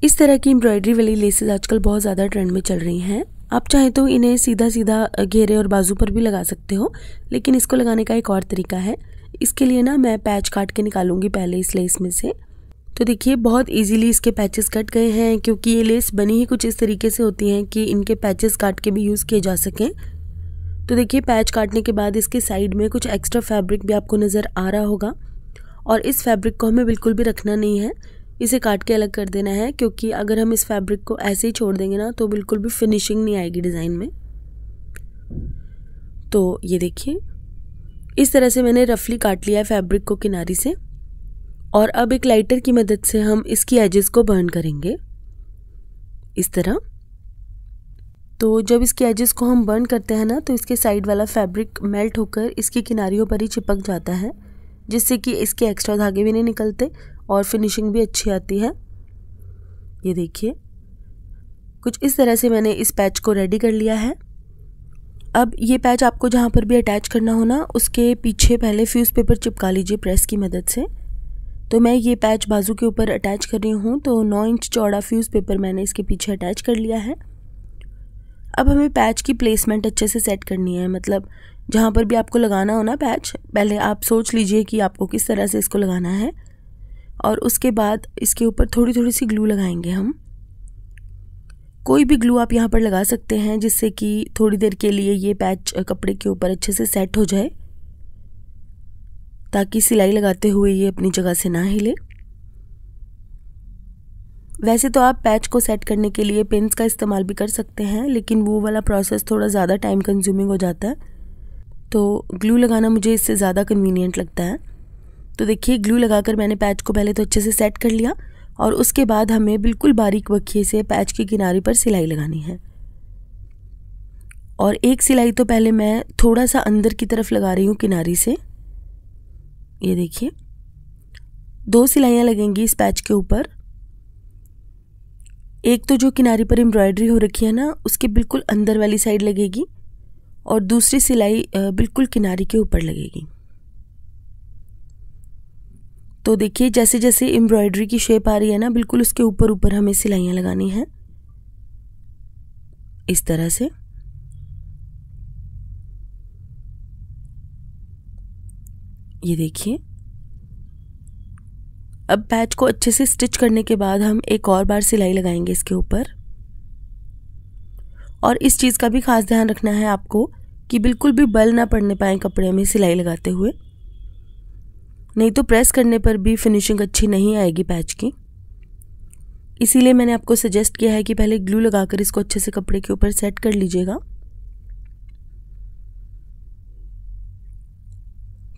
इस तरह की एम्ब्रॉयडरी वाली लेसेस आजकल बहुत ज़्यादा ट्रेंड में चल रही हैं। आप चाहें तो इन्हें सीधा सीधा घेरे और बाजू पर भी लगा सकते हो, लेकिन इसको लगाने का एक और तरीका है। इसके लिए ना मैं पैच काट के निकालूंगी पहले इस लेस में से। तो देखिए बहुत इजीली इसके पैचेस कट गए हैं, क्योंकि ये लेस बनी ही कुछ इस तरीके से होती हैं कि इनके पैचेस काट के भी यूज़ किए जा सकें। तो देखिए पैच काटने के बाद इसके साइड में कुछ एक्स्ट्रा फैब्रिक भी आपको नज़र आ रहा होगा, और इस फैब्रिक को हमें बिल्कुल भी रखना नहीं है, इसे काट के अलग कर देना है, क्योंकि अगर हम इस फैब्रिक को ऐसे ही छोड़ देंगे ना तो बिल्कुल भी फिनिशिंग नहीं आएगी डिज़ाइन में। तो ये देखिए इस तरह से मैंने रफली काट लिया है फैब्रिक को किनारी से, और अब एक लाइटर की मदद से हम इसकी एजेस को बर्न करेंगे इस तरह। तो जब इसके एजेस को हम बर्न करते हैं ना तो इसके साइड वाला फैब्रिक मेल्ट होकर इसकी किनारियों पर ही चिपक जाता है, जिससे कि इसके एक्स्ट्रा धागे भी नहीं निकलते और फिनिशिंग भी अच्छी आती है। ये देखिए कुछ इस तरह से मैंने इस पैच को रेडी कर लिया है। अब ये पैच आपको जहाँ पर भी अटैच करना हो ना उसके पीछे पहले फ्यूज़ पेपर चिपका लीजिए प्रेस की मदद से। तो मैं ये पैच बाजू के ऊपर अटैच कर रही हूँ, तो 9 इंच चौड़ा फ्यूज़ पेपर मैंने इसके पीछे अटैच कर लिया है। अब हमें पैच की प्लेसमेंट अच्छे से सेट करनी है, मतलब जहाँ पर भी आपको लगाना हो ना पैच, पहले आप सोच लीजिए कि आपको किस तरह से इसको लगाना है, और उसके बाद इसके ऊपर थोड़ी थोड़ी सी ग्लू लगाएंगे हम। कोई भी ग्लू आप यहाँ पर लगा सकते हैं, जिससे कि थोड़ी देर के लिए ये पैच कपड़े के ऊपर अच्छे से सेट हो जाए, ताकि सिलाई लगाते हुए ये अपनी जगह से ना हिले। वैसे तो आप पैच को सेट करने के लिए पिन्स का इस्तेमाल भी कर सकते हैं, लेकिन वो वाला प्रोसेस थोड़ा ज़्यादा टाइम कंज्यूमिंग हो जाता है, तो ग्लू लगाना मुझे इससे ज़्यादा कन्वीनियंट लगता है। तो देखिए ग्लू लगाकर मैंने पैच को पहले तो अच्छे से सेट कर लिया, और उसके बाद हमें बिल्कुल बारीक बखिए से पैच की किनारे पर सिलाई लगानी है। और एक सिलाई तो पहले मैं थोड़ा सा अंदर की तरफ लगा रही हूँ किनारी से। ये देखिए 2 सिलाइयाँ लगेंगी इस पैच के ऊपर। एक तो जो किनारी पर एम्ब्रॉयडरी हो रखी है ना उसके बिल्कुल अंदर वाली साइड लगेगी, और दूसरी सिलाई बिल्कुल किनारी के ऊपर लगेगी। तो देखिए जैसे जैसे एम्ब्रॉयडरी की शेप आ रही है ना बिल्कुल उसके ऊपर ऊपर हमें सिलाइयाँ लगानी हैं इस तरह से। ये देखिए अब पैच को अच्छे से स्टिच करने के बाद हम एक और बार सिलाई लगाएंगे इसके ऊपर। और इस चीज़ का भी खास ध्यान रखना है आपको कि बिल्कुल भी बल ना पड़ने पाए कपड़े में सिलाई लगाते हुए, नहीं तो प्रेस करने पर भी फिनिशिंग अच्छी नहीं आएगी पैच की। इसीलिए मैंने आपको सजेस्ट किया है कि पहले ग्लू लगाकर इसको अच्छे से कपड़े के ऊपर सेट कर लीजिएगा।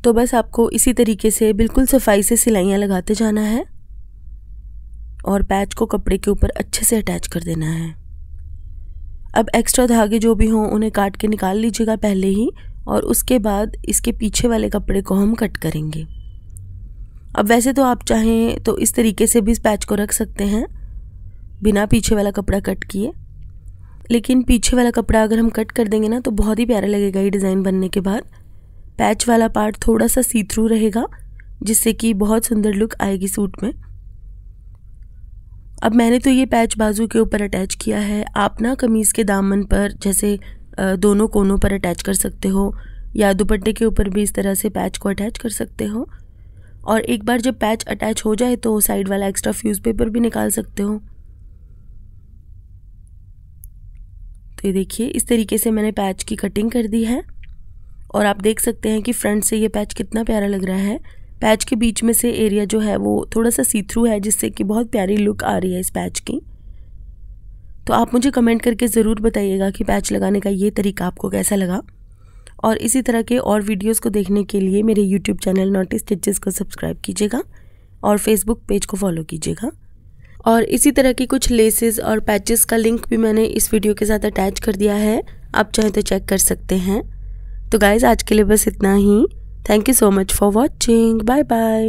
तो बस आपको इसी तरीके से बिल्कुल सफाई से सिलाइयाँ लगाते जाना है, और पैच को कपड़े के ऊपर अच्छे से अटैच कर देना है। अब एक्स्ट्रा धागे जो भी हों उन्हें काट के निकाल लीजिएगा पहले ही, और उसके बाद इसके पीछे वाले कपड़े को हम कट करेंगे। अब वैसे तो आप चाहें तो इस तरीके से भी इस पैच को रख सकते हैं बिना पीछे वाला कपड़ा कट किए, लेकिन पीछे वाला कपड़ा अगर हम कट कर देंगे ना तो बहुत ही प्यारा लगेगा ये डिज़ाइन बनने के बाद। पैच वाला पार्ट थोड़ा सा सी थ्रू रहेगा, जिससे कि बहुत सुंदर लुक आएगी सूट में। अब मैंने तो ये पैच बाजू के ऊपर अटैच किया है, आप ना कमीज़ के दामन पर जैसे दोनों कोनों पर अटैच कर सकते हो, या दुपट्टे के ऊपर भी इस तरह से पैच को अटैच कर सकते हो। और एक बार जब पैच अटैच हो जाए तो साइड वाला एक्स्ट्रा फ्यूज़ पेपर भी निकाल सकते हो। तो ये देखिए इस तरीके से मैंने पैच की कटिंग कर दी है, और आप देख सकते हैं कि फ्रंट से ये पैच कितना प्यारा लग रहा है। पैच के बीच में से एरिया जो है वो थोड़ा सा सी थ्रू है, जिससे कि बहुत प्यारी लुक आ रही है इस पैच की। तो आप मुझे कमेंट करके ज़रूर बताइएगा कि पैच लगाने का ये तरीका आपको कैसा लगा। और इसी तरह के और वीडियोस को देखने के लिए मेरे यूट्यूब चैनल नॉटी स्टिचेस को सब्सक्राइब कीजिएगा, और फेसबुक पेज को फॉलो कीजिएगा। और इसी तरह की कुछ लेसेस और पैचेस का लिंक भी मैंने इस वीडियो के साथ अटैच कर दिया है, आप चाहें तो चेक कर सकते हैं। तो गाइज़ आज के लिए बस इतना ही। Thank you so much for watching. Bye bye.